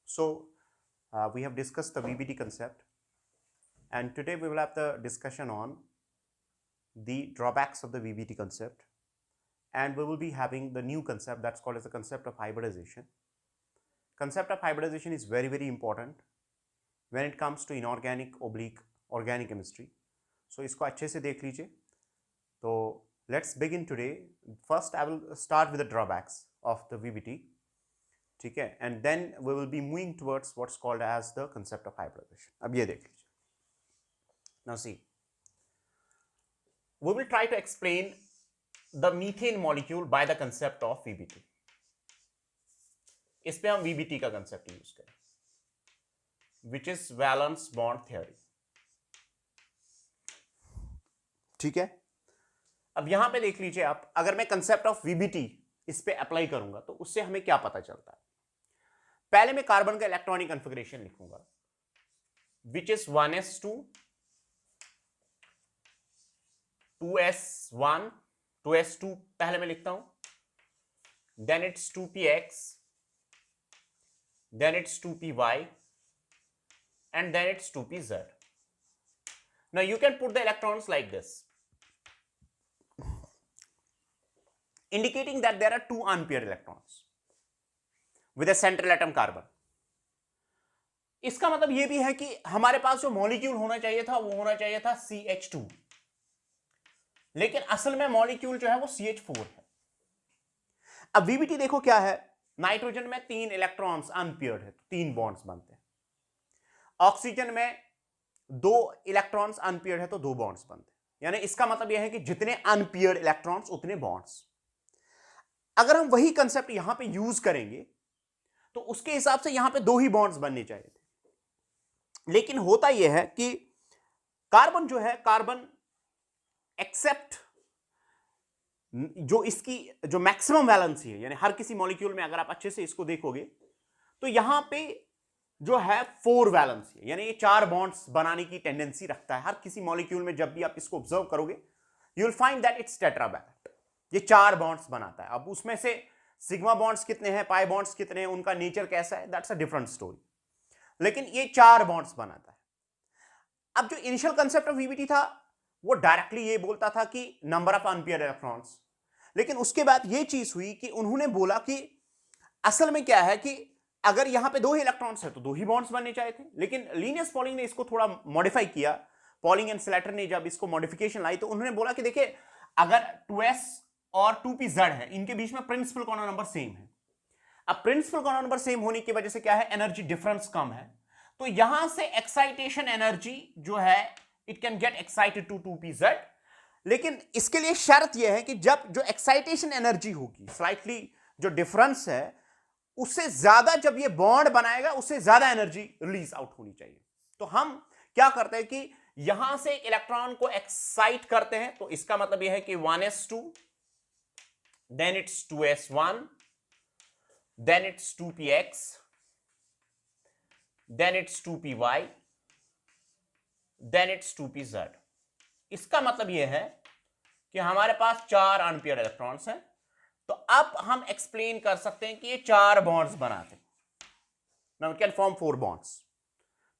We have discussed the VBT concept, and today we will have the discussion on the drawbacks of the VBT concept, and we will be having the new concept that's called as the concept of hybridization. Concept of hybridization is very, very important when it comes to inorganic oblique organic chemistry. So इसको अच्छे से देख लीजिए. तो let's begin today. First I will start with the drawbacks of the VBT. ठीक है, and then we will be moving towards what's called as the concept of hybridization. अब ये देख लीजिए. Now see, we will try to explain the methane molecule by the concept of VBT. इस पे हम VBT का concept यूज करें, which is valence bond theory. ठीक है, अब यहां पे देख लीजिए आप, अगर मैं कंसेप्ट ऑफ VBT इस पे अप्लाई करूंगा तो उससे हमें क्या पता चलता है. पहले मैं कार्बन का इलेक्ट्रॉनिक कॉन्फ़िगरेशन लिखूंगा, which is 1s2 2s1 2s2 पहले मैं लिखता हूं, then it's 2px, then it's 2py, and then it's 2pz. Now you can put the electrons like this, indicating that there are two unpaired electrons with a central atom carbon. इसका मतलब यह भी है कि हमारे पास जो मॉलिक्यूल होना चाहिए था वो होना चाहिए था CH2, लेकिन असल में मॉलिक्यूल जो है वो CH4 है. अब VBT देखो क्या है, नाइट्रोजन में 3 इलेक्ट्रॉन्स अनपेयर्ड है तो 3 बॉन्ड्स बनते हैं. ऑक्सीजन में 2 इलेक्ट्रॉन्स अनपेयर्ड है तो 2 बॉन्ड्स बनते हैं. यानी इसका मतलब यह है कि जितने अनपेयर्ड इलेक्ट्रॉन्स उतने बॉन्ड्स. अगर हम वही कंसेप्ट यहां पे यूज करेंगे तो उसके हिसाब से यहां पे 2 ही बॉन्ड्स बनने चाहिए थे, लेकिन होता यह है कि कार्बन जो है, कार्बन एक्सेप्ट जो इसकी जो मैक्सिमम वैलेंसी है, यानी हर किसी मॉलिक्यूल में अगर आप अच्छे से इसको देखोगे तो यहां पे जो है 4 वैलेंसी है, यानी ये 4 बॉन्ड्स बनाने की टेंडेंसी रखता है हर किसी मॉलिक्यूल में. जब भी आप इसको ऑब्जर्व करोगे you will find that it's tetravalent. ये 4 बॉन्ड्स बनाता है. अब उसमें से सिग्मा बॉन्ड्स कितने हैं, पाई बॉन्ड्स कितने हैं, उनका नेचर कैसा है, दैट्स अ डिफरेंट स्टोरी, लेकिन ये 4 बॉन्ड्स बनाता है. अब जो इनिशियल कंसेप्ट ऑफ VBT था वो डायरेक्टली ये बोलता था कि नंबर ऑफ अनपेयर्ड इलेक्ट्रॉन्स, लेकिन उसके बाद ये चीज हुई कि उन्होंने बोला कि असल में क्या है कि अगर यहां पे 2 ही इलेक्ट्रॉन्स है तो 2 ही बॉन्ड्स बनने चाहिए थे, लेकिन लिनियस पॉलिंग ने इसको थोड़ा मॉडिफाई किया. पॉलिंग एंड स्लेटर ने जब इसको मॉडिफिकेशन लाई तो उन्होंने बोला कि देखिए अगर 2s और 2pz है, इनके बीच में प्रिंसिपल कॉर्नर नंबर सेम है. अब प्रिंसिपल कॉर्नर नंबर सेम होने की वजह से क्या है, एनर्जी डिफरेंस कम है, तो यहां से एक्साइटेशन एनर्जी जो है it can get excited to 2pz. लेकिन इसके लिए शर्त यह है कि जब जो एक्साइटेशन एनर्जी होगी, स्लाइटली जो डिफरेंस है उससे ज्यादा जब ये बॉन्ड बनाएगा उससे ज्यादा एनर्जी रिलीज आउट होनी चाहिए. तो हम क्या करते हैं कि यहां से एक इलेक्ट्रॉन को एक्साइट करते हैं, तो इसका मतलब यह है कि 1s2, then it's 2s1, then it's 2px, then it's 2py, then it's 2pz. इसका मतलब यह है कि हमारे पास 4 अनपेयर्ड इलेक्ट्रॉन्स हैं, तो अब हम एक्सप्लेन कर सकते हैं कि ये 4 बॉन्ड्स बनाते हैं. Now it can form 4 bonds.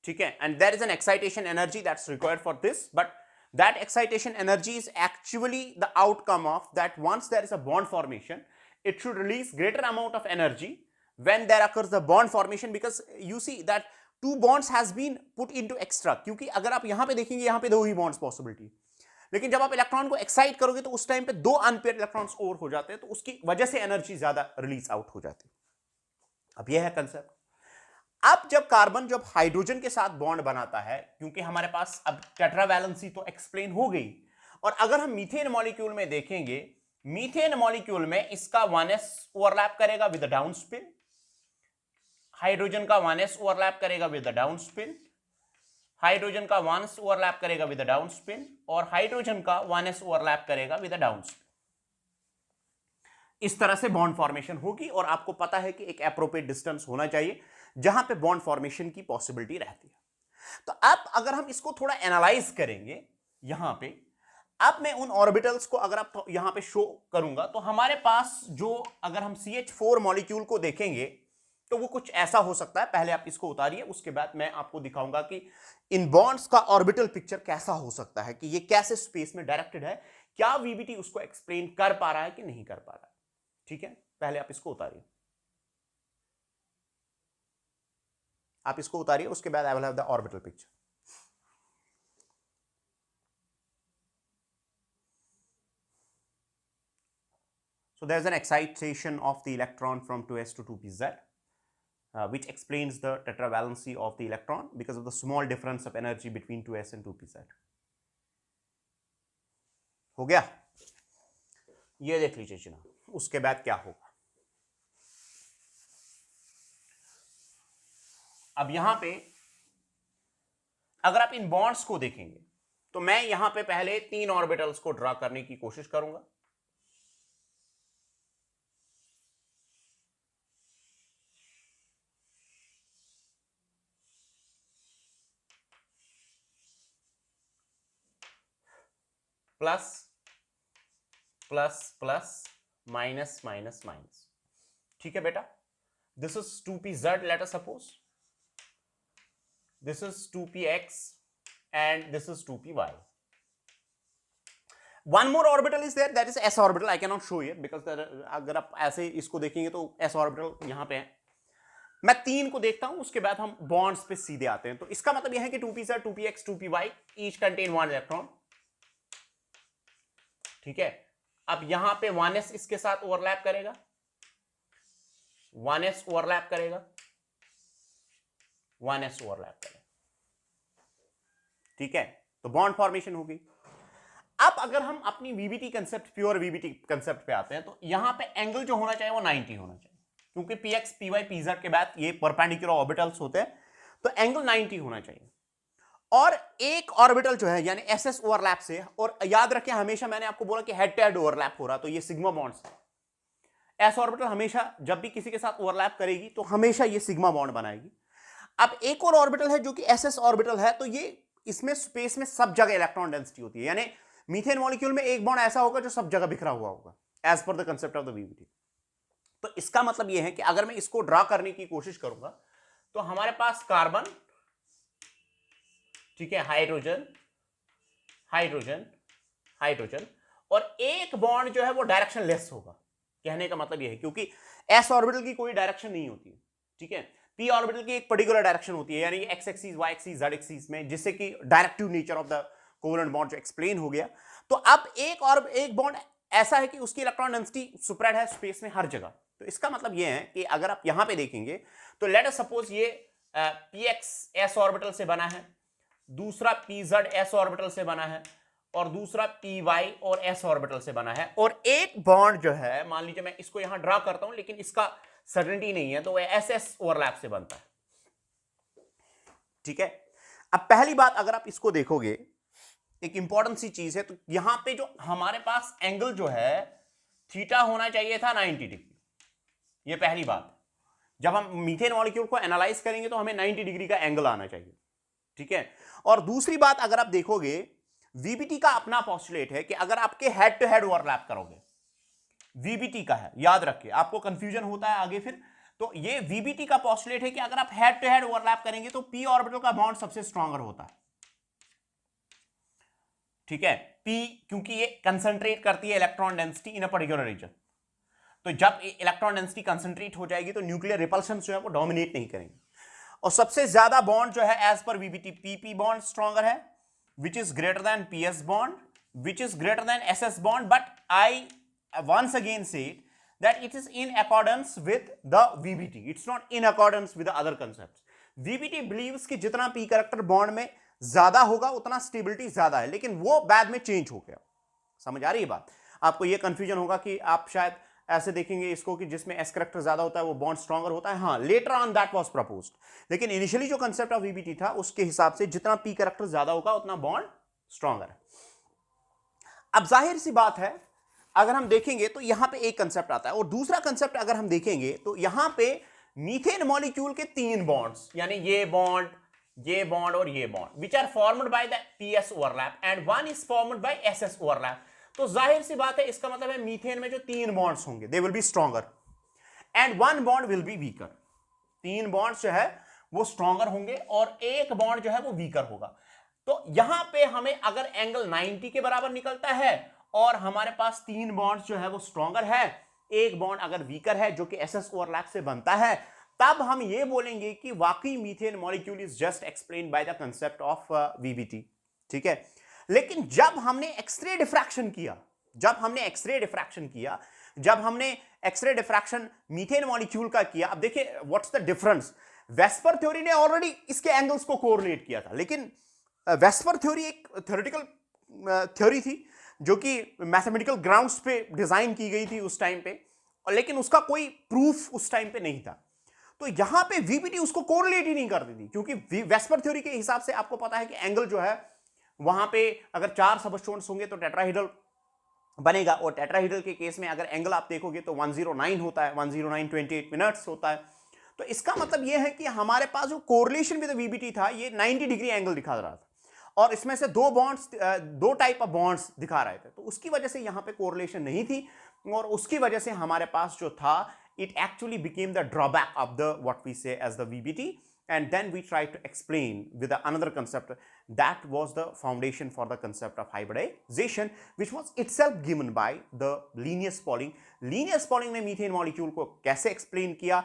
ठीक है, and there is an excitation energy that's required for this, but that excitation energy is actually the outcome of that once there is a bond formation it should release greater amount of energy when there occurs the bond formation, because you see that 2 bonds has been put into extra. क्योंकि अगर आप यहां पे देखेंगे यहां पे 2 ही bonds possibility, लेकिन जब आप इलेक्ट्रॉन को एक्साइट करोगे तो उस टाइम पे 2 अनपेयर्ड इलेक्ट्रॉन्स और हो जाते हैं, तो उसकी वजह से एनर्जी ज्यादा रिलीज आउट हो जाती है. अब यह है कंसेप्ट. अब जब कार्बन जब हाइड्रोजन के साथ बॉन्ड बनाता है, क्योंकि हमारे पास अब टेट्रावैलेंसी तो एक्सप्लेन हो गई, और अगर हम मीथेन मॉलिक्यूल में देखेंगे, मीथेन मॉलिक्यूल में इसका 1s ओवरलैप करेगा with the down spin, hydrogen का 1s ओवरलैप करेगा with the down spin, hydrogen का 1s ओवरलैप करेगा विद द डाउन स्पिन, और हाइड्रोजन का 1s ओवरलैप करेगा विद द डाउन स्पिन. इस तरह से बॉन्ड फॉर्मेशन होगी, और आपको पता है कि एक एप्रोप्रिएट डिस्टेंस होना चाहिए जहां पे बॉन्ड फॉर्मेशन की पॉसिबिलिटी रहती है. तो अब अगर हम इसको थोड़ा एनालाइज करेंगे यहां पे, अब मैं उन ऑर्बिटल्स को अगर आप यहां पे शो करूंगा तो हमारे पास जो, अगर हम CH4 मॉलिक्यूल को देखेंगे तो वो कुछ ऐसा हो सकता है। पहले आप इसको उतारिए, उसके बाद मैं आपको दिखाऊंगा कि इन बॉन्ड्स का ऑर्बिटल पिक्चर कैसा हो सकता है, कि ये कैसे स्पेस में डायरेक्टेड है, क्या वीबीटी उसको एक्सप्लेन कर पा रहा है कि नहीं कर पा रहा है। ठीक है, पहले आप इसको उतारिए, आप इसको उतारिए, उसके बाद आई will have the orbital picture. So there's an excitation of the electron from 2s to 2pz, which explains the tetravalency of the electron because of the small difference of energy between 2s and 2pz. हो गया, ये देख लीजिए जनाब, उसके बाद क्या होगा। अब यहां पे अगर आप इन बॉन्ड्स को देखेंगे तो मैं यहां पे पहले 3 ऑर्बिटल्स को ड्रा करने की कोशिश करूंगा। Plus plus plus minus minus minus. ठीक है बेटा, this is 2pz, let us suppose this is 2px and this is 2py. One more orbital is there, that is s orbital. I cannot show here because अगर आप ऐसे इसको देखेंगे तो s orbital यहां पे है। मैं 3 को देखता हूं, उसके बाद हम बॉन्ड्स पे सीधे आते हैं। तो इसका मतलब यह है कि 2pz, 2px, 2py each contain 1 electron. ठीक है, अब यहां पे 1s इसके साथ ओवरलैप करेगा, 1s ओवरलैप करेगा, 1s ओवरलैप करेगा। ठीक है, तो बॉन्ड फॉर्मेशन हो गई। अब अगर हम अपनी VBT concept, pure VBT concept पे आते हैं, तो यहां पे एंगल जो होना चाहिए वो 90 होना चाहिए, क्योंकि px, py, pz के बाद ये परपेंडिकुलर ऑर्बिटल्स होते हैं, तो एंगल 90 होना चाहिए। और एक ऑर्बिटल जो है यानी ss ओवरलैप से, और याद रखें हमेशा मैंने आपको बोला कि हेड टू हेड ओवरलैप हो रहा, तो ये सिग्मा बॉन्ड्स है। s ऑर्बिटल हमेशा जब भी किसी के साथ ओवरलैप करेगी तो हमेशा ये सिग्मा बॉन्ड बनाएगी। अब एक और ऑर्बिटल है जो कि ss ऑर्बिटल है, तो ये इसमें स्पेस में सब जगह इलेक्ट्रॉन डेंसिटी होती है, यानी मीथेन मॉलिक्यूल में एक बॉन्ड ऐसा होगा जो सब जगह बिखरा हुआ होगा, as per the concept of the VBT. तो इसका मतलब यह है कि अगर मैं इसको ड्रा करने की कोशिश करूंगा तो हमारे पास कार्बन, ठीक है, हाइड्रोजन, हाइड्रोजन, हाइड्रोजन, और एक बॉन्ड जो है वो डायरेक्शन लेस होगा। कहने का मतलब यह है क्योंकि एस ऑर्बिटल की कोई डायरेक्शन नहीं होती है, ठीक है, पी ऑर्बिटल की एक पर्टिकुलर डायरेक्शन होती है, यानी X axis, Y axis, Z axis में, जिससे कि directive nature of the covalent bond जो एक्सप्लेन हो गया। तो अब एक बॉन्ड ऐसा है कि उसकी इलेक्ट्रॉन डेंसिटी स्प्रेड है स्पेस में हर जगह। तो इसका मतलब यह है कि अगर आप यहां पे देखेंगे तो लेट अस सपोज ये px s ऑर्बिटल से बना है, दूसरा pz s ऑर्बिटल से बना है, और दूसरा py और s ऑर्बिटल से बना है, और एक बॉन्ड जो है, मान लीजिए मैं इसको यहां ड्रा करता हूं लेकिन इसका सर्टेनिटी नहीं है, तो वह ss ओवरलैप से बनता है। ठीक है, अब पहली बात अगर आप इसको देखोगे, एक इंपॉर्टेंट सी चीज है, तो यहां पे जो हमारे पास एंगल जो है थीटा होना चाहिए था 90 डिग्री। ये पहली बात, जब हम मीथेन मॉलिक्यूल को एनालाइज करेंगे तो हमें 90 डिग्री का एंगल आना चाहिए। ठीक है, और दूसरी बात अगर आप देखोगे, वीबीटी का अपना पोस्टुलेट है कि अगर आपके हेड टू हेड ओवरलैप करोगे, वीबीटी का है, याद रखिए, आपको कंफ्यूजन होता है आगे फिर, तो ये वीबीटी का पोस्टुलेट है कि अगर आप हेड टू हेड ओवरलैप करेंगे तो पी ऑर्बिटल का बॉन्ड सबसे स्ट्रॉन्गर होता है। ठीक है, पी क्योंकि ये कंसंट्रेट करती है electron density in a particular region, तो जब इलेक्ट्रॉन डेंसिटी कंसंट्रेट हो जाएगी तो न्यूक्लियर रिपल्शन जो है वो डोमिनेट नहीं करेंगे। और सबसे ज्यादा बॉन्ड जो है as per VBT, PP bond stronger है, which is greater than PS bond, which is greater than SS bond, but I once again say that it is in accordance with the VBT, it's not in accordance with the other concepts. VBT believes कि जितना p character bond में ज्यादा होगा उतना stability ज्यादा है, लेकिन वो बाद में चेंज हो गया। समझ आ रही है बात? आपको ये कंफ्यूजन होगा कि आप शायद ऐसे देखेंगे इसको कि जिसमें s कैरेक्टर ज्यादा होता है वो बॉन्ड स्ट्रॉन्गर होता है। हाँ, later on that was proposed, लेकिन इनिशियली जो कंसेप्ट ऑफ VBT था उसके हिसाब से जितना p कैरेक्टर ज्यादा होगा उतना बॉन्ड स्ट्रॉन्गर है। अब जाहिर सी बात है, अगर हम देखेंगे तो यहां पे एक कंसेप्ट आता है, और दूसरा कंसेप्ट अगर हम देखेंगे तो यहां पे मीथेन मॉलिक्यूल के 3 बॉन्ड्स, यानी ये बॉन्ड और ये bond, which are formed by the PS overlap and one is formed by SS overlap. तो जाहिर सी बात है, इसका मतलब है मीथेन में जो 3 बॉन्ड्स होंगे दे will B stronger and one bond will be weaker. 3 bonds जो है वो स्ट्रॉन्गर होंगे और एक बॉन्ड जो है वो वीकर होगा। तो यहां पे हमें अगर एंगल 90 के बराबर निकलता है और हमारे पास 3 बॉन्ड्स जो है वो स्ट्रॉन्गर है, एक बॉन्ड अगर वीकर है जो कि एसएस ओवरलैप से बनता है, तब हम ये बोलेंगे कि वाकई methane molecule is just explained by the concept of VBT. ठीक है, लेकिन जब हमने एक्सरे डिफ्रैक्शन किया, जब हमने एक्सरे डिफ्रैक्शन मीथेन मॉलिक्यूल का किया, अब देखिए what's the difference. VSEPR theory ने ऑलरेडी इसके एंगल्स को कोरिलेट किया था, लेकिन वेस्पर थ्योरी एक थ्योरेटिकल थ्योरी थी जो कि मैथमेटिकल ग्राउंड्स पे डिजाइन की गई थी उस टाइम पे, और लेकिन उसका कोई प्रूफ उस टाइम पे नहीं था। तो यहां पे वीबीटी उसको कोरिलेट ही नहीं करती थी, क्योंकि वेस्पर थ्योरी के हिसाब से आपको पता है कि एंगल जो है वहां पे अगर 4 सबस्टोन्स होंगे तो टेट्राहेड्रल बनेगा, और टेट्राहेड्रल के केस में अगर एंगल आप देखोगे तो 109 होता है, 109.28 मिनट्स होता है। तो इसका मतलब यह है कि हमारे पास जो कोरिलेशन विद वीबीटी था ये 90 डिग्री एंगल दिखा रहा था, और इसमें से दो टाइप ऑफ बॉन्ड्स दिखा रहे थे, तो उसकी वजह से यहां पे कोरिलेशन नहीं थी, और उसकी वजह से हमारे पास जो था it actually became the drawback of the what we say as the VBT, and then we try to explain with another concept that was the foundation for the concept of hybridization, which was itself given by the Linnaeus Pauling. Linnaeus Pauling ने methane molecule को कैसे explain किया,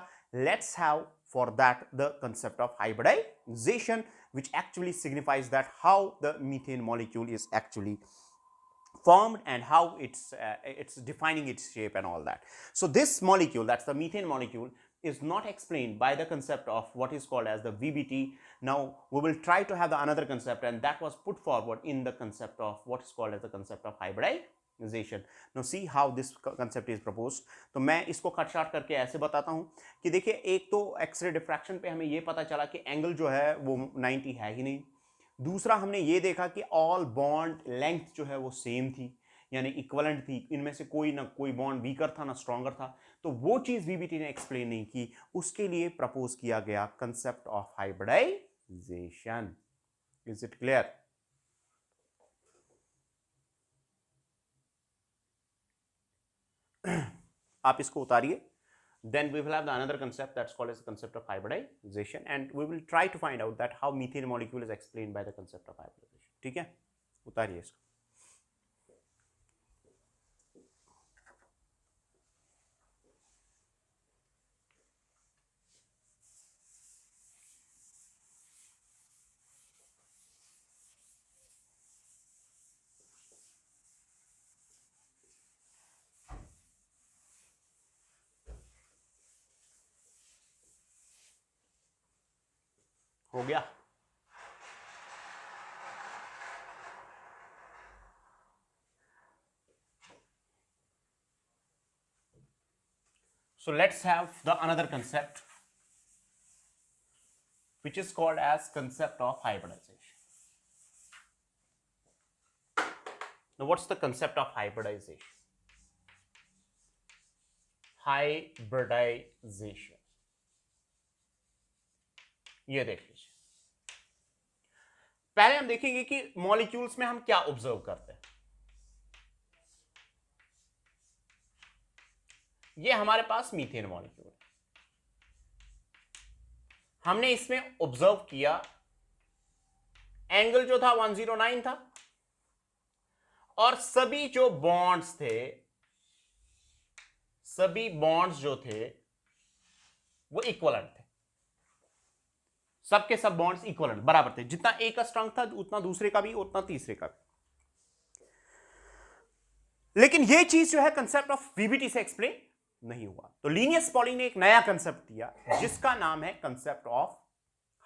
let's have for that the concept of hybridization, which actually signifies that how the methane molecule is actually formed and how it's defining its shape and all that. So this molecule, that's the methane molecule, is not explained by the concept of what is called as the VBT. Now we will try to have the another concept, and that was put forward in the concept of what is called as the concept of hybridization. Now see how this concept is proposed. तो मैं इसको cut short करके ऐसे बताता हूं कि देखिए, एक तो एक्सरे डिफ्रैक्शन पे हमें ये पता चला कि एंगल जो है वो 90 है ही नहीं। दूसरा हमने ये देखा कि ऑल बॉन्ड लेंथ जो है वो सेम थी, यानी इक्वलेंट थी, इनमें से कोई ना कोई बॉन्ड वीकर था ना स्ट्रॉन्गर था। तो वो चीज वीबीटी ने एक्सप्लेन नहीं की, उसके लिए प्रपोज किया गया concept of hybridisation. Is it clear? आप इसको उतारिए, then we will have the another concept that's called as the concept of hybridization, and we will try to find out that how methane molecule is explained by the concept of hybridization. ठीक है, उतारिए इसको। हो गया? So let's have the another concept which is called as concept of hybridization. Now what's the concept of hybridization? Hybridization, ये देख लीजिए। पहले हम देखेंगे कि मॉलिक्यूल्स में हम क्या ऑब्जर्व करते हैं। ये हमारे पास मीथेन मॉलिक्यूल, हमने इसमें ऑब्जर्व किया एंगल जो था 109 था, और सभी जो बॉन्ड्स थे, सभी बॉन्ड्स जो थे वो इक्वलेंट थे, सबके सब बॉन्ड्स इक्वलेंट बराबर थे, जितना एक का स्ट्रॉन्ग था उतना दूसरे का भी, उतना तीसरे का भी। लेकिन ये चीज जो है कंसेप्ट ऑफ वीबीटी से एक्सप्लेन नहीं हुआ, तो लीनियस पॉलिंग ने एक नया कंसेप्ट दिया जिसका नाम है concept of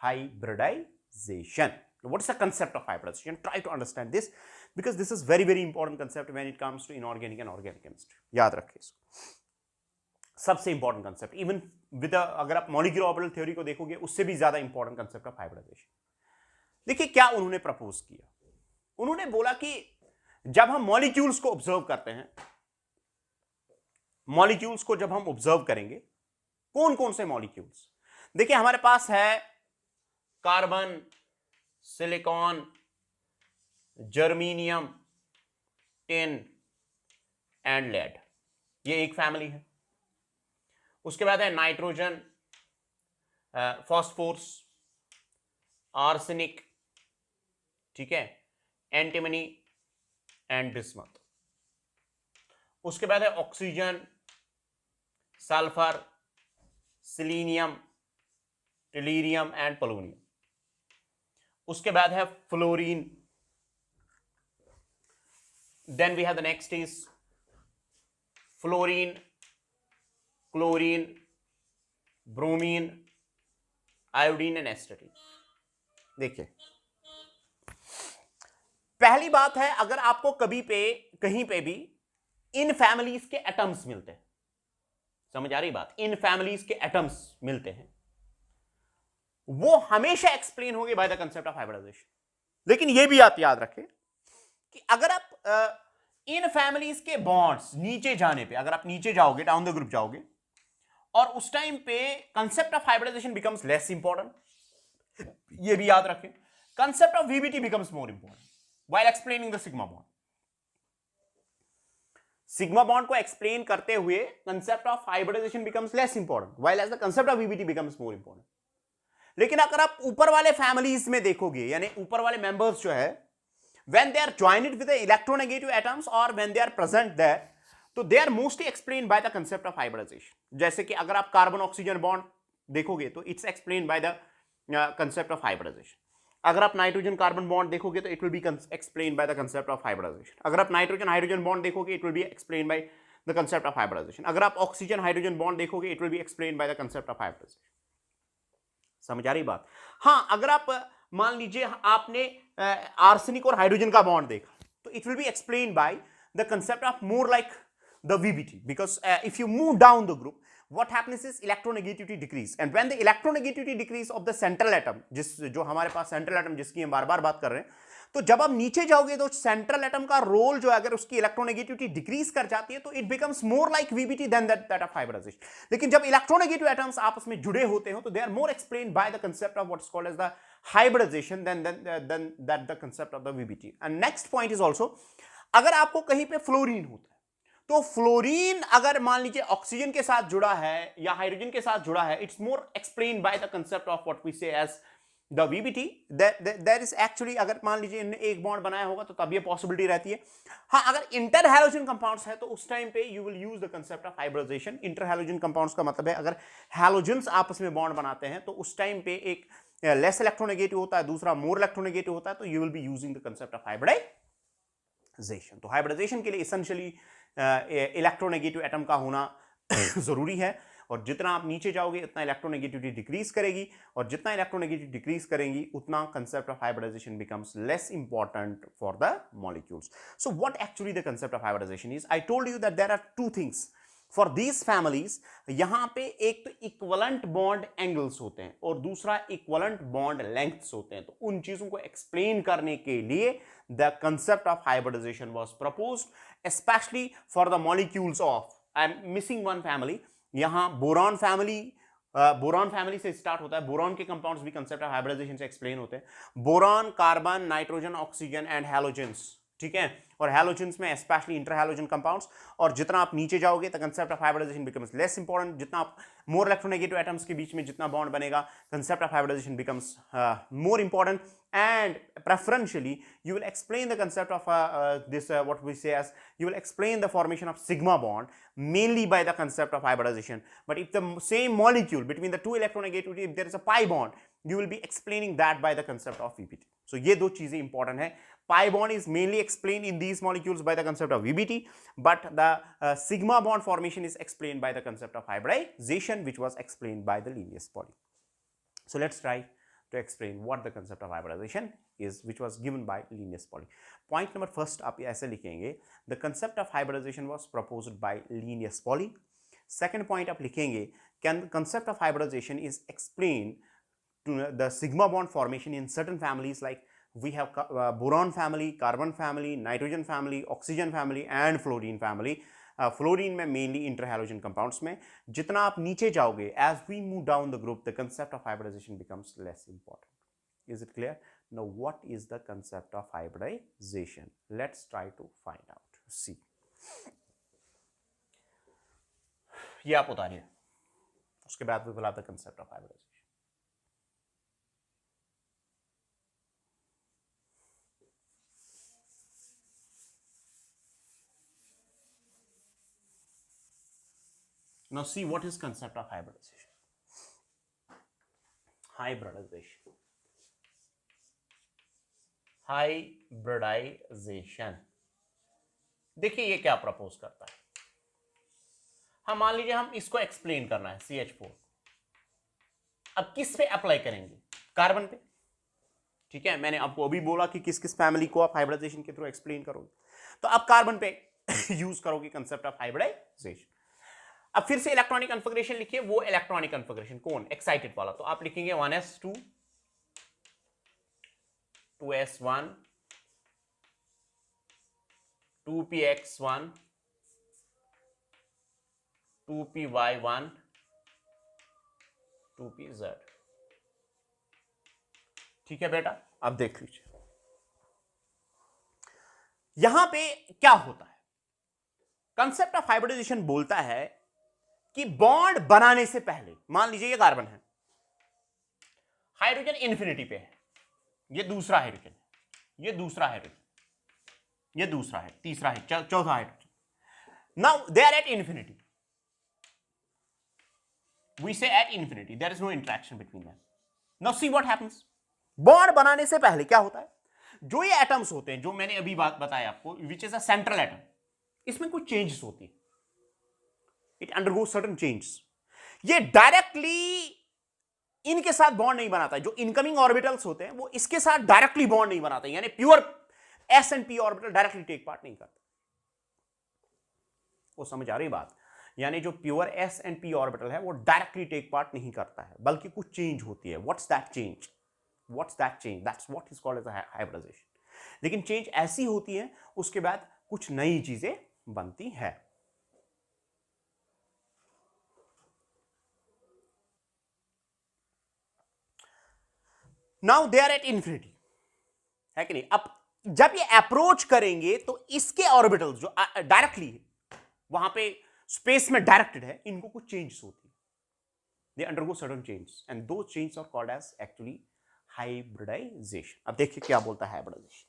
hybridisation. What is the concept of hybridization? Try to understand this because this is very very important concept when it comes to inorganic and organic chemistry. याद रखिए इसको, सबसे इंपॉर्टेंट कंसेप्ट, इवन विद अगर आप molecular orbital theory को देखोगे उससे भी ज्यादा इंपॉर्टेंट कंसेप्ट ऑफ हाइब्रिडाइजेशन। देखिए क्या उन्होंने प्रपोज किया, उन्होंने बोला कि जब हम मॉलिक्यूल्स को ऑब्जर्व करते हैं, मॉलिक्यूल्स को जब हम ऑब्जर्व करेंगे, कौन कौन से मॉलिक्यूल्स, देखिए हमारे पास है carbon, silicon, germanium, tin and lead, ये एक फैमिली है। उसके बाद है नाइट्रोजन, फॉस्फोरस, आर्सेनिक, ठीक है, एंटीमनी एंड बिस्मथ। उसके बाद है oxygen, sulphur, selenium, tellurium and polonium. उसके बाद है fluorine. Then we have the next is fluorine, chlorine, bromine, iodine and astatine. देखिए, पहली बात है, अगर आपको कहीं पे भी इन फैमिलीज के एटम्स मिलते हैं, समझ आ रही बात, इन फैमिलीज के एटम्स मिलते हैं, वो हमेशा एक्सप्लेन होंगे by the concept of hybridisation. लेकिन यह भी आप याद रखें कि अगर आप इन फैमिलीज के बॉन्ड्स नीचे जाने पे, अगर आप नीचे जाओगे, डाउन द ग्रुप जाओगे, और उस टाइम पे concept of hybridisation becomes less important, ये भी याद रखें। Concept of VBT becomes more important while explaining the sigma bond. Sigma bond को एक्सप्लेन करते हुए concept of hybridisation becomes less important while as the concept of VBT becomes more important. लेकिन अगर आप ऊपर वाले फैमिलीज में देखोगे, यानी ऊपर वाले मेंबर्स जो है, when they are joined with the electronegative atoms or when they are present there, तो they are mostly explained by the concept of hybridization। जैसे कि अगर आप कार्बन ऑक्सीजन बॉन्ड देखोगे तो it's explained by the concept of hybridization। अगर आप nitrogen carbon bond देखोगे तो it will be explained by the concept of hybridization। अगर आप नाइट्रोजन हाइड्रोजन बॉन्ड देखोगे it will be explained by the concept of hybridization। अगर आप oxygen hydrogen bond देखोगे it will be explained by the concept of hybridization। समझ आ रही बात? हाँ, अगर आप मान लीजिए आपने आर्सेनिक और हाइड्रोजन का बॉन्ड देखा, तो it will be explain by the concept of more like the VBT, because if you move down the group, what happens is electronegativity decrease, and when the electronegativity decrease of the central atom, जो हमारे पास central atom जिसकी हम बार बार बात कर रहे हैं, तो जब आप नीचे जाओगे तो सेंट्रल एटम का रोल जो है, अगर उसकी इलेक्ट्रोनेगेटिविटी डिक्रीज कर जाती है, तो it becomes more like VBT than that of hybridisation. लेकिन जब इलेक्ट्रोनेगेटिव एटम्स आपस में जुड़े होते हो, तो they are more explained by the concept of what is called as the hybridisation than that the concept of the VBT. And next point is also, अगर आपको कहीं पे फ्लोरीन होता है, तो फ्लोरीन अगर मान लीजिए ऑक्सीजन के साथ जुड़ा है या हाइड्रोजन के साथ जुड़ा है, it's more explained by the concept of what we say as the VBT. That is actually, अगर मान लीजिए इनने एक बॉन्ड बनाया होगा तो तब ये पॉसिबिलिटी रहती है। हाँ, अगर इंटर हैलोजन कंपाउंड्स है तो उस टाइम पे you will use the concept of hybridisation. Inter halogen compounds का मतलब है अगर हैलोजन्स आपस में बॉन्ड बनाते हैं तो उस टाइम पे एक लेस इलेक्ट्रोनेगेटिव होता है, दूसरा मोर इलेक्ट्रोनेगेटिव होता है, तो you will be using the concept of hybridisation. तो हाइब्रिडाइजेशन के लिए एसेंशियली इलेक्ट्रोनेगेटिव एटम का होना जरूरी है, और जितना आप नीचे जाओगे उतना इलेक्ट्रोनेगेटिविटी डिक्रीज करेगी, और जितना इलेक्ट्रोनेगेटिविटी डिक्रीज करेंगी उतना concept of hybridisation becomes less important for the molecules. So what actually the concept of hybridisation is, I told you that there are two things for these families. यहां पे एक तो equivalent bond angles होते हैं और दूसरा equivalent bond lengths होते हैं। तो उन चीजों को एक्सप्लेन करने के लिए the concept of hybridisation was proposed, specially for the molecules of, I am missing one family, यहां बोरॉन फैमिली, बोरॉन फैमिली से स्टार्ट होता है। बोरॉन के कंपाउंड्स भी कंसेप्ट ऑफ हाइब्रिडाइजेशन से एक्सप्लेन होते हैं। Boron, carbon, nitrogen, oxygen and halogens, ठीक है, और हैलोजेंस में स्पेशली इंटर हैलोजन कंपाउंड्स। और जितना आप नीचे जाओगे the concept of hybridisation becomes less important, जितना आप मोर इलेक्ट्रोनेगेटिव एटम्स के बीच में जितना बॉन्ड बनेगा, concept of hybridisation becomes more important, and preferentially you will explain the concept of this what we say as, you will explain the formation of sigma bond mainly by the concept of hybridization. But if the same molecule between the two electronegativity, if there is a pi bond, you will be explaining that by the concept of VBT. So ये दो चीजें important है। Pi bond is mainly explained in these molecules by the concept of VBT, but the sigma bond formation is explained by the concept of hybridization, which was explained by the Linnaeus poly. So let's try to explain what the concept of hybridization is, which was given by Linnaeus poly. Point number first आप ऐसे लिखेंगे, the concept of hybridization was proposed by Linnaeus poly. Second point आप लिखेंगे, can the concept of hybridization is explained to the sigma bond formation in certain families, like we have boron family, carbon family, nitrogen family, oxygen family and fluorine family. Fluorine में mainly interhalogen compounds में। जितना आप नीचे जाओगे, as we move down the group, the concept of hybridisation becomes less important. Is it clear? Now what is the concept of hybridization? Let's try to find out. See, ये आप उतारिए, उसके बाद we will have the concept of hybridization. Now see what is concept of hybridization. Hybridization. देखिए ये क्या propose करता है. हम मान लीजिए हम इसको एक्सप्लेन करना है CH4. अब किस पे अप्लाई करेंगे? कार्बन पे. ठीक है, मैंने आपको अभी बोला कि किस किस फैमिली को आप हाइब्रिडाइजेशन के थ्रू एक्सप्लेन करोगे. तो आप कार्बन पे यूज करोगे कंसेप्ट ऑफ हाइब्रिडाइजेशन. अब फिर से इलेक्ट्रॉनिक कन्फिगरेशन लिखिए. वो इलेक्ट्रॉनिक कन्फिगरेशन कौन? एक्साइटेड वाला. तो आप लिखेंगे 1s2 2s1 2px1 2py1 2pz. ठीक है बेटा, अब देख लीजिए यहां पे क्या होता है. कंसेप्ट ऑफ हाइब्रिडाइजेशन बोलता है कि बॉन्ड बनाने से पहले, मान लीजिए ये कार्बन है, हाइड्रोजन इंफिनिटी पे है, ये दूसरा हाइड्रोजन, ये दूसरा हाइड्रोजन, ये दूसरा है, तीसरा है, चौथा hydrogen. Now they are at infinity. We say at infinity there is no interaction between them. Now see what happens. Bond बनाने से पहले क्या होता है, जो ये एटम्स होते हैं, जो मैंने अभी बात बताया आपको, which is a central atom, इसमें कुछ चेंजेस होती है. It undergo certain changes. ये डायरेक्टली इनके साथ बॉन्ड नहीं बनाता है. जो इनकमिंग ऑर्बिटल्स होते हैं वो इसके साथ डायरेक्टली बॉन्ड नहीं बनाते, यानी pure S and P orbital directly take part नहीं करते. वो समझ आ रही बात. यानी जो pure S and P orbital है वो डायरेक्टली टेक पार्ट नहीं करता है, बल्कि कुछ चेंज होती है. What's that change? That's what is called as hybridisation. लेकिन चेंज ऐसी होती है, उसके बाद कुछ नई चीजें बनती है. Now they are at infinity, है कि नहीं. अब जब ये अप्रोच करेंगे तो इसके ऑर्बिटल्स जो डायरेक्टली वहां पे स्पेस में डायरेक्टेड है, इनको कुछ चेंजेस होती है. They undergo certain changes and दो changes are called as actually hybridization. अब देखिए क्या बोलता है हाइब्रिडाइजेशन.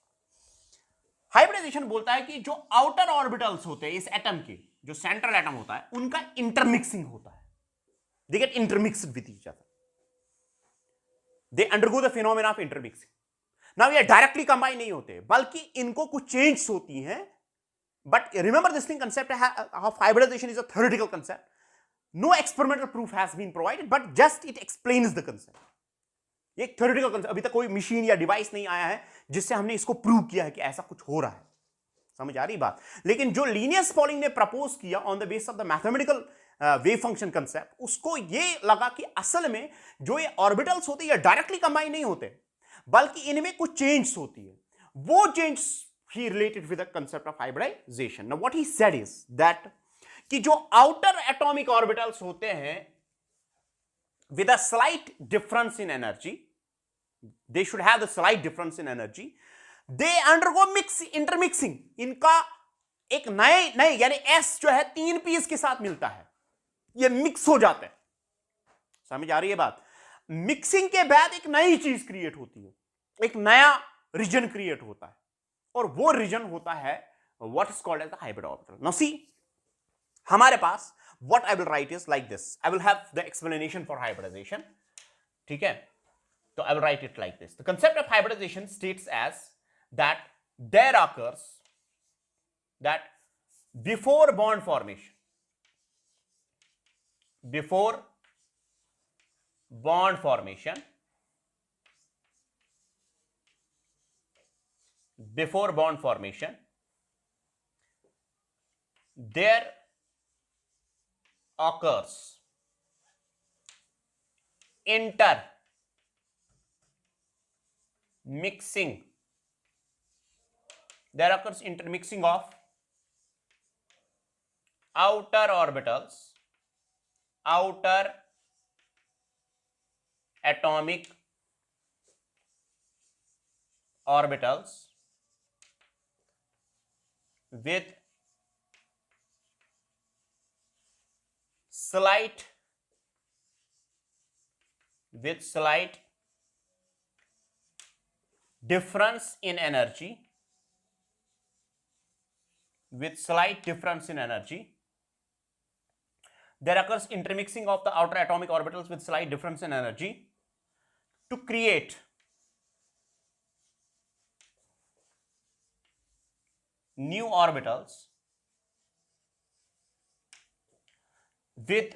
हाइब्रिडाइजेशन बोलता है कि जो आउटर ऑर्बिटल्स होते हैं इस एटम के, जो सेंट्रल एटम होता है, उनका इंटरमिक्सिंग होता है. They get intermixed with each other. They undergo the phenomena of intermixing. Now ये डायरेक्टली कंबाइन नहीं होते, बल्कि इनको कुछ चेंजेस होती हैं. But remember this thing, concept of hybridisation is a theoretical concept. No experimental proof has been provided, but just it explains the concept. ये theoretical concept. अभी तक कोई मशीन या डिवाइस नहीं आया है जिससे हमने इसको प्रूव किया है कि ऐसा कुछ हो रहा है. समझ आ रही बात. लेकिन जो लिनियस पॉलिंग ने प्रपोज किया on the base of the mathematical wave function concept, उसको ये लगा कि असल में जो ये ऑर्बिटल्स होते हैं ये डायरेक्टली कंबाइन नहीं होते, बल्कि इनमें कुछ चेंज होती है. वो चेंज ही related with the concept of hybridisation. Now what he said is that कि जो आउटर एटॉमिक ऑर्बिटल्स होते हैं with a slight difference in energy, they should have the slight difference in energy, they undergo intermixing. इनका एक नए यानी S जो है 3 पीस के साथ मिलता है, ये मिक्स हो जाते हैं. समझ आ रही है बात. मिक्सिंग के बाद एक नई चीज क्रिएट होती है, एक नया रीजन क्रिएट होता है, और वो रीजन होता है what is called as the hybrid orbital. Now see, हमारे पास what I will write is like this. I will have the explanation for hybridization. ठीक है, तो I will write it like this. The concept of hybridization states as that there occurs that before bond formation, before bond formation, there occurs intermixing. There occurs intermixing of outer orbitals, outer atomic orbitals with slight difference in energy, there occurs intermixing of the outer atomic orbitals with slight difference in energy to create new orbitals with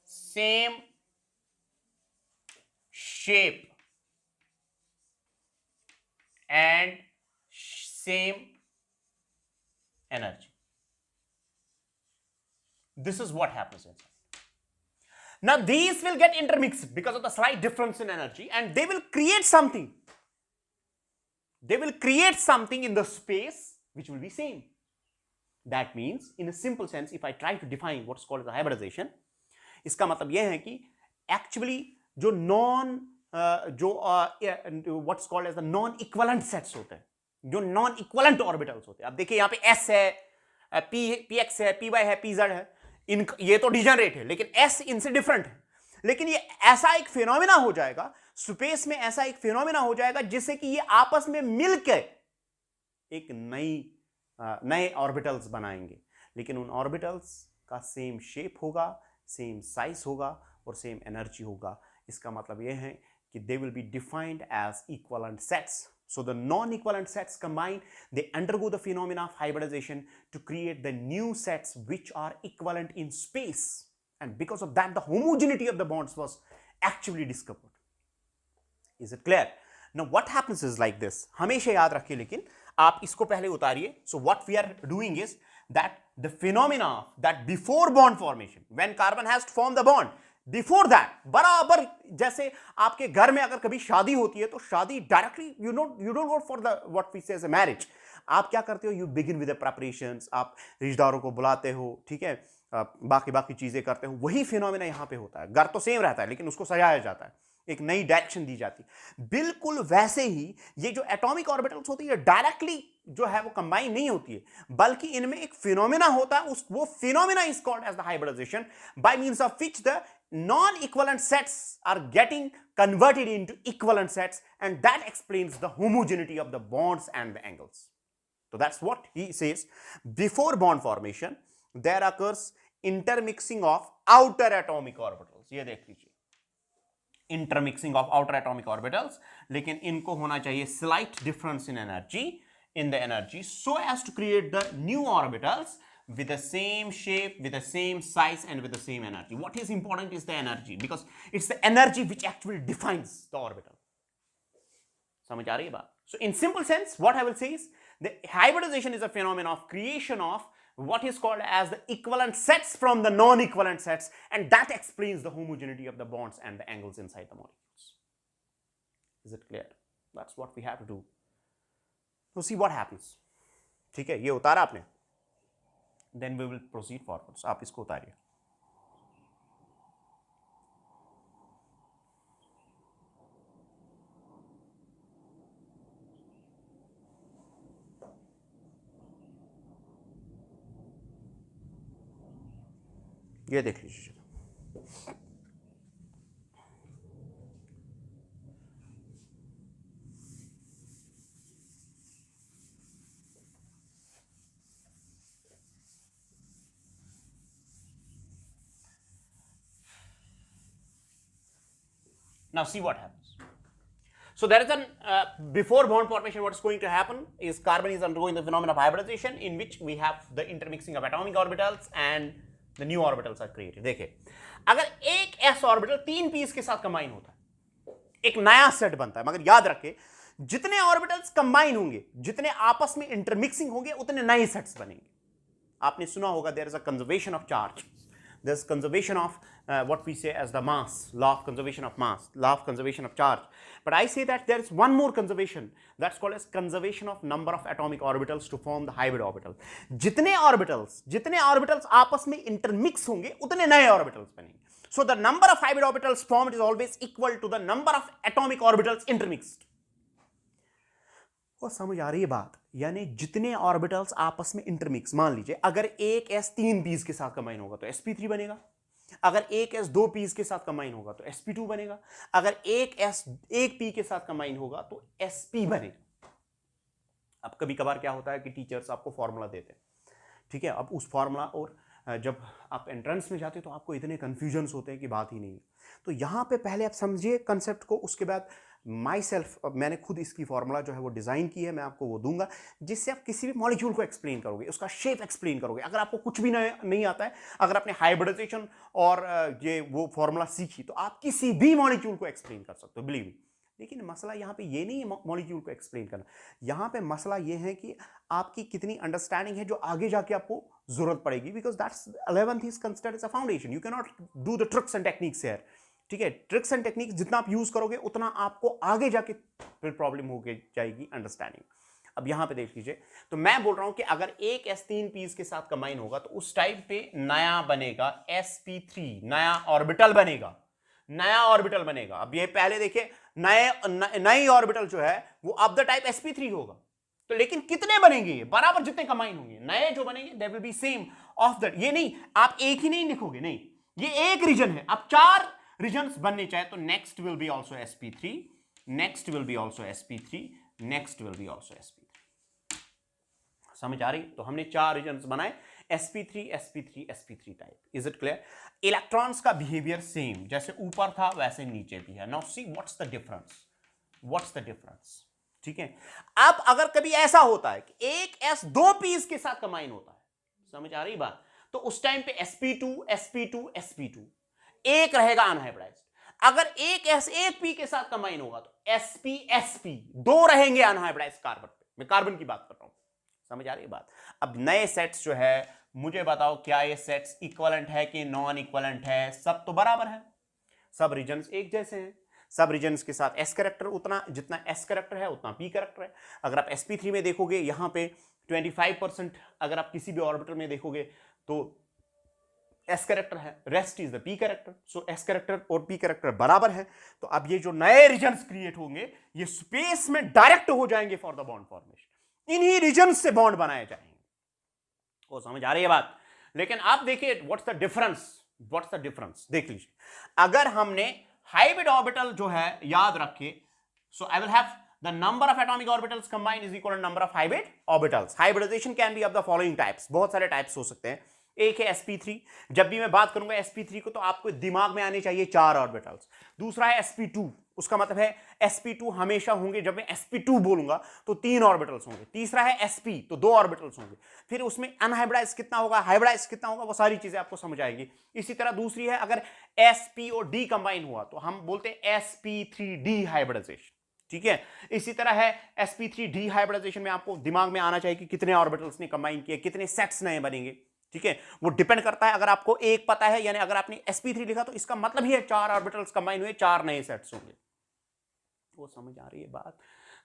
same shape and same energy. This is what happens inside. Now these will get intermixed because of the slight difference in energy, and they will create something. They will create something in the space which will be same. That means, in a simple sense, if I try to define what's called as a hybridization, इसका मतलब यह है कि actually जो what's called as the non-equivalent sets होते हैं, जो non-equivalent orbitals होते हैं. अब देखिए यहाँ पे S है, px है, py है, pz है, ये तो डिजनरेट है, लेकिन S इनसे डिफरेंट है. लेकिन ये ऐसा एक फिनोमिना हो जाएगा स्पेस में, ऐसा एक फिनोमिना हो जाएगा जिससे कि ये आपस में मिलकर एक नए ऑर्बिटल्स बनाएंगे. लेकिन उन ऑर्बिटल्स का सेम शेप होगा, सेम साइज होगा और सेम एनर्जी होगा. इसका मतलब यह है कि they will be defined as equivalent sets. So the non-equivalent sets combine, they undergo the phenomena of hybridization to create the new sets which are equivalent in space, and because of that the homogeneity of the bonds was actually discovered. Is it clear? Now what happens is like this, हमेशा याद रखिए, लेकिन आप इसको पहले उतारिए. So what we are doing is that the phenomena that before bond formation, when carbon has to form the bond, before that, बराबर जैसे आपके घर में अगर कभी शादी होती है तो शादी directly you don't go for the what we say as a marriage. आप क्या करते हो, you begin with the preparations, आप रिश्तेदारों को बुलाते हो, ठीक है, बाकी चीजें करते हो. वही फिनोमेना यहां पे होता है. घर तो सेम रहता है लेकिन उसको सजाया जाता है, एक नई डायरेक्शन दी जाती है. बिल्कुल वैसे ही ये जो एटॉमिक ऑर्बिटल्स होती है डायरेक्टली जो है वो कंबाइन नहीं होती है, बल्कि इनमें एक फिनोमेना होता है. वो phenomena is called as the hybridization, by means of which the non-equivalent sets are getting converted into equivalent sets, and that explains the homogeneity of the bonds and the angles. So that's what he says. Before bond formation there occurs intermixing of outer atomic orbitals. ये देख लीजिए, intermixing of outer atomic orbitals, लेकिन इनको होना चाहिए slight difference in energy so as to create the new orbitals with the same shape, with the same size, and with the same energy. What is important is the energy, because it's the energy which actually defines the orbital. समझ आ रही है बात? So in simple sense, what I will say is the hybridization is a phenomenon of creation of what is called as the equivalent sets from the non-equivalent sets, and that explains the homogeneity of the bonds and the angles inside the molecules. Is it clear? That's what we have to do. So see what happens. ठीक है, ये उतारा आपने. Then we will proceed forwards. आप इसको उतारिए. ये देख लीजिए. Now see what happens. So there is before bond formation, what is going to happen is carbon is undergoing the phenomenon of hybridization, in which we have the intermixing of atomic orbitals and the new orbitals are created. देखिए, अगर एक s orbital 3 p's के साथ combine होता है, एक नया set बनता है. मगर याद रखें, जितने ऑर्बिटल्स कंबाइन होंगे, जितने आपस में इंटरमिक्सिंग होंगे, उतने नए सेट्स बनेंगे. आपने सुना होगा there is a conservation of charge, there is conservation of what we say as the mass, law of conservation of mass, law of conservation of charge. But I say that there is one more conservation, that's called as conservation of number of atomic orbitals to form the hybrid orbital. जितने orbitals आपस में intermix होंगे, उतने नए orbitals बनेंगे. So the number of hybrid orbitals formed is always equal to the number of atomic orbitals intermixed. वो समझ आ रही है बात? यानी जितने ऑर्बिटल्स आपस में इंटरमिक्स, मान लीजिए अगर एक s 3 p's के साथ कंबाइन होगा तो sp3 बनेगा, अगर एक s 2 p's के साथ कंबाइन होगा तो sp2 बनेगा, अगर एक s 1 p के साथ कंबाइन होगा तो sp बनेगा. अब कभी कभार क्या होता है कि टीचर्स आपको फॉर्मूला देते हैं ठीक है, अब उस फॉर्मूला और जब आप एंट्रेंस में जाते हैं तो आपको इतने कन्फ्यूजन्स होते हैं कि बात ही नहीं। तो यहाँ पे पहले आप समझिए कंसेप्ट को, उसके बाद माई सेल्फ, मैंने खुद इसकी फॉर्मूला जो है वो डिज़ाइन की है, मैं आपको वो दूंगा जिससे आप किसी भी मॉलिक्यूल को एक्सप्लेन करोगे, उसका शेप एक्सप्लेन करोगे। अगर आपको कुछ भी नहीं आता है, अगर आपने हाइब्रिडाइजेशन और ये वो फॉर्मूला सीखी तो आप किसी भी मॉलिक्यूल को एक्सप्लेन कर सकते हो, बिलीव मी। लेकिन मसला यहाँ पे ये नहीं है मॉलिक्यूल को एक्सप्लेन करना, यहाँ पे मसला ये है कि आपकी कितनी अंडरस्टैंडिंग है जो आगे जाके आपको जरूरत पड़ेगी, because that's 11th is considered as a foundation. You can not do the tricks and techniques here, ठीक है। ट्रिक्स एंड टेक्निक्स जितना आप यूज करोगे उतना आपको आगे जाके फिर प्रॉब्लम हो जाएगी अंडरस्टैंडिंग। अब यहां पे देख लीजिए, तो मैं बोल रहा हूं कि अगर एक s3 पीस के साथ कंबाइन होगा तो उस टाइप पे नया बनेगा sp3, नया ऑर्बिटल बनेगा, नया ऑर्बिटल बनेगा। अब ये पहले देखिए, नई ऑर्बिटल जो है वो ऑफ द टाइप sp3 होगा, तो लेकिन कितने बनेंगे, बराबर जितने कंबाइन होंगे नए जो बनेंगे दे will B same of that. ये नहीं आप एक ही नहीं लिखोगे, नहीं, ये एक रीजन है, आप 4 रीजन्स बनने चाहे तो next will be also sp3, next will be also sp3, next will be also sp3। समझ आ रही? तो हमने 4 रीजन्स बनाए, sp3 sp3 sp3 type. Is it clear? Electrons का बिहेवियर सेम, जैसे ऊपर था वैसे नीचे भी है। Now see what's the difference, what's the difference, ठीक है। अब अगर कभी ऐसा होता है कि एक s 2 पीस के साथ कंबाइन होता है, समझ आ रही बात, तो उस टाइम पे sp2 sp2 sp2 एक रहेगा अनहाइब्रिडाइज्ड। अगर एक s एक p के साथ कंबाइन होगा तो sp sp 2 रहेंगे अनहाइब्रिडाइज्ड कार्बन पे। मैं कार्बन की बात कर रहा हूं, समझ आ रही बात? अब नए सेट्स जो है, मुझे बताओ क्या ये सेट्स इक्विवेलेंट है कि नॉन इक्विवेलेंट है? सब तो बराबर है, सब रीजन्स एक जैसे हैं, सब रीजन्स के साथ s कैरेक्टर उतना, जितना s कैरेक्टर है उतना p कैरेक्टर है। अगर आप sp3 में देखोगे यहां पे 25%, अगर आप किसी भी ऑर्बिटल में देखोगे तो s कैरेक्टर है, rest is the p character. So s character और p कैरेक्टर बराबर है। तो अब ये जो नए रीजन्स क्रिएट होंगे ये स्पेस में डायरेक्ट हो जाएंगे फॉर द बॉन्ड फॉर्मेशन, इन्हीं रीजन्स से बॉन्ड बनाए जाएंगे। वो समझ आ रही है बात? लेकिन आप देखिए what's the difference, what's the difference देख लीजिए। अगर हमने हाइब्रिड ऑर्बिटल जो है याद रखे, so I will have the number of atomic orbitals combined is equal to number of hybrid orbitals. Hybridization can be of the following types, बहुत सारे टाइप्स हो सकते हैं। एक है sp3, जब भी मैं बात करूंगा sp3 को तो आपको दिमाग में आने चाहिए 4 ऑर्बिटल्स। दूसरा है sp2, उसका मतलब है sp2 हमेशा होंगे, जब मैं sp2 बोलूंगा तो 3 ऑर्बिटल्स होंगे। तीसरा है sp, तो 2 ऑर्बिटल्स होंगे। फिर उसमें अनहाइब्रिडाइज कितना होगा, हाइब्रिडाइज कितना होगा, वो सारी चीजें आपको समझ आएगी। इसी तरह दूसरी है, अगर sp और d कंबाइन हुआ तो हम बोलते हैं sp3d हाइब्रिडाइजेशन, ठीक है। इसी तरह है sp3d हाइब्रिडाइजेशन में आपको दिमाग में आना चाहिए कि कितने ऑर्बिटल्स ने कंबाइन किए, कितने सेट्स नए बनेंगे, ठीक है। वो डिपेंड करता है, अगर आपको एक पता है, यानी अगर आपने sp3 लिखा तो इसका मतलब ही है 4 ऑर्बिटल्स कंबाइन हुए, 4 नए सेट्स होंगे। वो समझ आ रही है बात?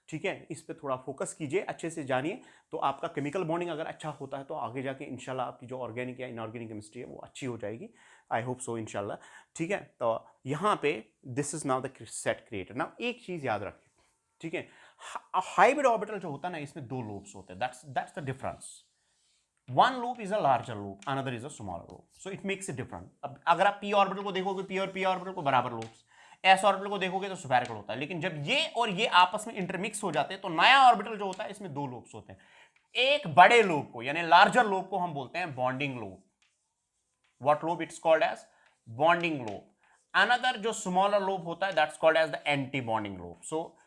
ठीक है, इस पे थोड़ा फोकस कीजिए, अच्छे से जानिए, तो आपका केमिकल बॉन्डिंग अगर अच्छा होता है तो आगे जाके इंशाल्लाह आपकी जो ऑर्गेनिक या इनऑर्गेनिक केमिस्ट्री है वो अच्छी हो जाएगी। आई होप सो इंशाल्लाह, ठीक है। तो यहाँ पे this is now the set created. Now एक चीज याद रखिए, ठीक है, हाइब्रिड ऑर्बिटल जो होता है ना, इसमें 2 लूप्स होते हैं, that's the difference. One loop is a larger loop, another is a smaller loop, so it makes it different. अब अगर आप p ऑर्बिटल को देखोगे, p और p ऑर्बिटल को बराबर लूप्स, s ऑर्बिटल को देखोगे तो स्फेरिकल होता है, लेकिन जब ये और ये आपस में इंटरमिक्स हो जाते हैं तो नया ऑर्बिटल जो होता है इसमें 2 लूप्स होते हैं। एक बड़े लूप को, यानी लार्जर लूप को हम बोलते हैं bonding loop. What loop? It's called as bonding loop. Another जो स्मॉलर लूप होता है that's called as the anti bonding loop. So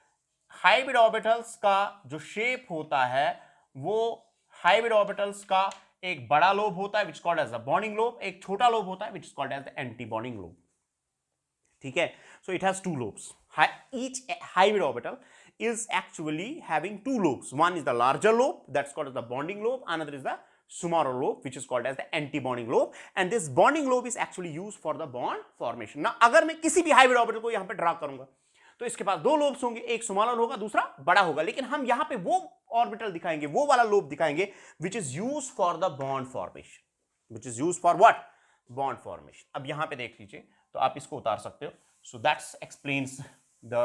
hybrid orbitals का जो शेप होता है वो हाइब्रिड ऑर्बिटल्स का एक बड़ा लोब होता है which called as the bonding lobe, एक छोटा लोब होता है which is called as the anti bonding lobe, ठीक है। So it has 2 lobes. Each hybrid orbital is actually having 2 lobes. One is the larger lobe, that's called as the bonding lobe. Another is the smaller lobe, which is called as the anti-bonding lobe. And this bonding lobe is actually used for the bond formation. Now, अगर मैं किसी भी hybrid orbital को यहाँ पे draw करूंगा तो इसके पास 2 lobes होंगे, एक स्मॉलर होगा, दूसरा बड़ा होगा, लेकिन हम यहाँ पे वो ऑर्बिटल दिखाएंगे, वो वाला लोब दिखाएंगे which is use for the bond formation, which is use for what? Bond formation. अब यहाँ पे देख लीजिए, तो आप इसको उतार सकते हो। So that explains the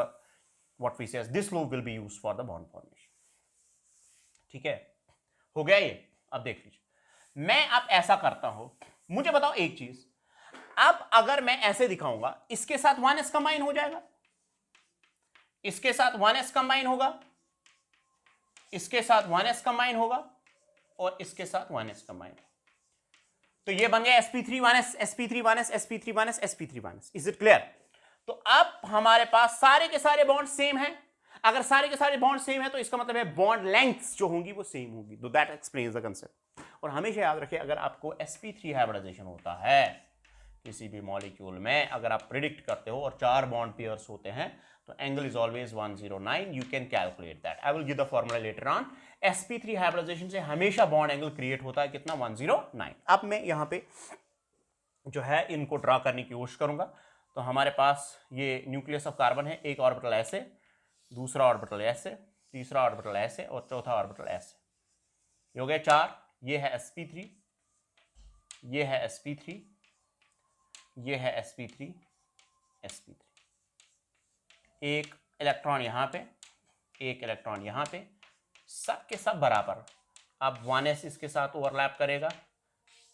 what we say as this lobe will be used for the bond formation. ठीक है, हो गया ये। अब देख लीजिए, मैं अब ऐसा करता हूं, मुझे बताओ एक चीज, अब अगर मैं ऐसे दिखाऊंगा, इसके साथ 1s कंबाइन हो जाएगा, इसके साथ 1s कंबाइन होगा, इसके साथ 1s कंबाइन होगा और इसके साथ 1s कंबाइन होगा। तो ये बन गया sp3 sp3 sp3 sp3 is it clear? तो अब हमारे पास सारे के सारे बॉन्ड सेम हैं। अगर सारे के सारे बॉन्ड सेम है तो इसका मतलब है बॉन्ड लेंथ्स जो होंगी वो सेम होगी। तो दैट एक्सप्लेन्स द कांसेप्ट। और हमेशा याद रखिए, अगर आपको sp3 हाइब्रिडाइजेशन होता है किसी भी मॉलिक्यूल में, अगर आप प्रिडिक्ट करते हो और 4 बॉन्ड पेयर्स होते हैं, तो angle is always 109। You can calculate that. I will give the formula later on. sp3 hybridization से हमेशा बॉन्ड एंगल क्रिएट होता है कितना? 109। अब मैं यहां पे जो है इनको ड्रा करने की कोशिश करूंगा। तो हमारे पास ये न्यूक्लियस ऑफ कार्बन है, एक ऑर्बिटल ऐसे, दूसरा ऑर्बिटल ऐसे, तीसरा ऑर्बिटल ऐसे और चौथा ऑर्बिटल ऐसे। ये हो गए 4। ये है sp3, ये है sp3, ये है sp3, sp3। एक इलेक्ट्रॉन यहां पे, एक इलेक्ट्रॉन यहां पे, सब के सब बराबर। अब 1s इसके साथ ओवरलैप करेगा,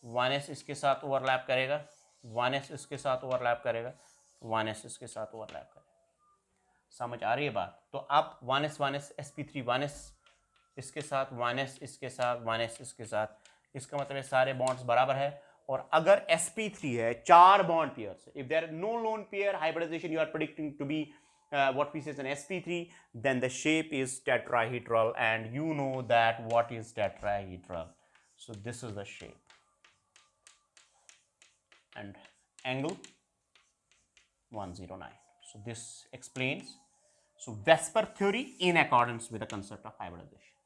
1s इसके साथ ओवरलैप करेगा, 1s इसके साथ ओवरलैप करेगा, 1s इसके साथ ओवरलैप करेगा। समझ आ रही है बात? तो अब 1s sp3 1s इसके साथ, 1s इसके साथ, 1s इसके साथ, इसका मतलब है सारे बॉन्ड्स बराबर है। और अगर sp3 है, 4 bond pairs, if there are no lone pair hybridization you are predicting to be what we say is an sp3, then the shape is tetrahedral, and you know that what is tetrahedral. So this is the shape and angle 109. So this explains so Vesper theory in accordance with the concept of hybridization.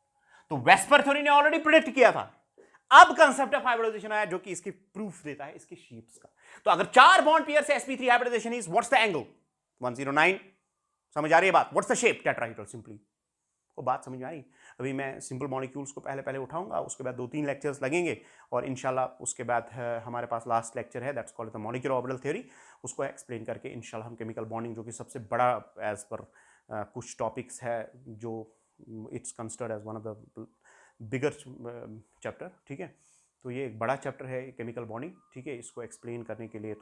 तो Vesper theory ने already predict किया था। अब concept of hybridisation आया जो कि इसकी proof देता है इसके शेप्स का। तो अगर 4 बॉन्ड पेयर से sp3 hybridization is what's the angle? 109। समझ आ रही है बात? What's the shape? Tetrahedral. Simply वो बात समझ में आई? अभी मैं सिंपल मॉलिक्यूल्स को पहले उठाऊंगा, उसके बाद 2-3 लेक्चर्स लगेंगे और इंशाल्लाह उसके बाद हमारे पास लास्ट लेक्चर है, that's called the molecular orbital theory. उसको एक्सप्लेन करके इंशाल्लाह हम केमिकल बॉन्डिंग, जो कि सबसे बड़ा एज पर कुछ टॉपिक्स है, जो it's considered as one of the bigger chapter, ठीक है। तो ये एक बड़ा चैप्टर है केमिकल बॉन्डिंग, ठीक है। इसको एक्सप्लेन करने के लिए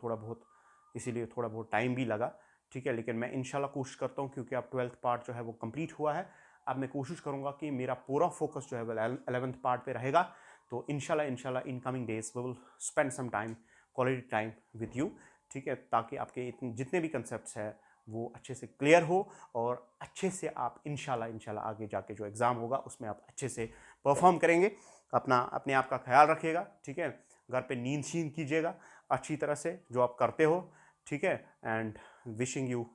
इसीलिए थोड़ा बहुत टाइम भी लगा, ठीक है। लेकिन मैं इंशाल्लाह कोशिश करता हूँ, क्योंकि अब 12th पार्ट जो है वो कंप्लीट हुआ है। अब मैं कोशिश करूँगा कि मेरा पूरा फोकस जो है वो 11th पार्ट पे रहेगा। तो इंशाल्लाह in coming days we will spend some time, quality time with you, ठीक है, ताकि आपके जितने भी कंसेप्ट्स हैं वो अच्छे से क्लियर हो और अच्छे से आप इंशाल्लाह आगे जाके जो एग्ज़ाम होगा उसमें आप अच्छे से परफॉर्म करेंगे। अपने आप का ख्याल रखिएगा, ठीक है। घर पे नींद कीजिएगा अच्छी तरह से जो आप करते हो, ठीक है। And wishing you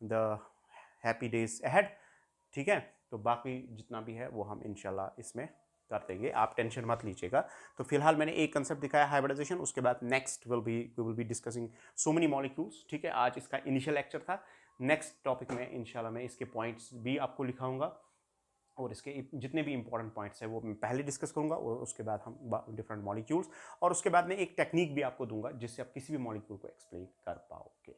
the happy days ahead, ठीक है। तो बाकी जितना भी है वो हम इंशाल्लाह इसमें कर देंगे, आप टेंशन मत लीजिएगा। तो फिलहाल मैंने एक कंसेप्ट दिखाया हाइब्रिडाइजेशन, उसके बाद next we will be discussing so many molecules, ठीक है। आज इसका इनिशियल लेक्चर था। नेक्स्ट टॉपिक में इंशाल्लाह मैं इसके पॉइंट्स भी आपको लिखाऊंगा और इसके जितने भी इंपॉर्टेंट पॉइंट्स हैं वो मैं पहले डिस्कस करूंगा और उसके बाद हम डिफरेंट मॉलिक्यूल्स, और उसके बाद मैं एक टेक्निक भी आपको दूंगा जिससे आप किसी भी मॉलिक्यूल को एक्सप्लेन कर पाओगे।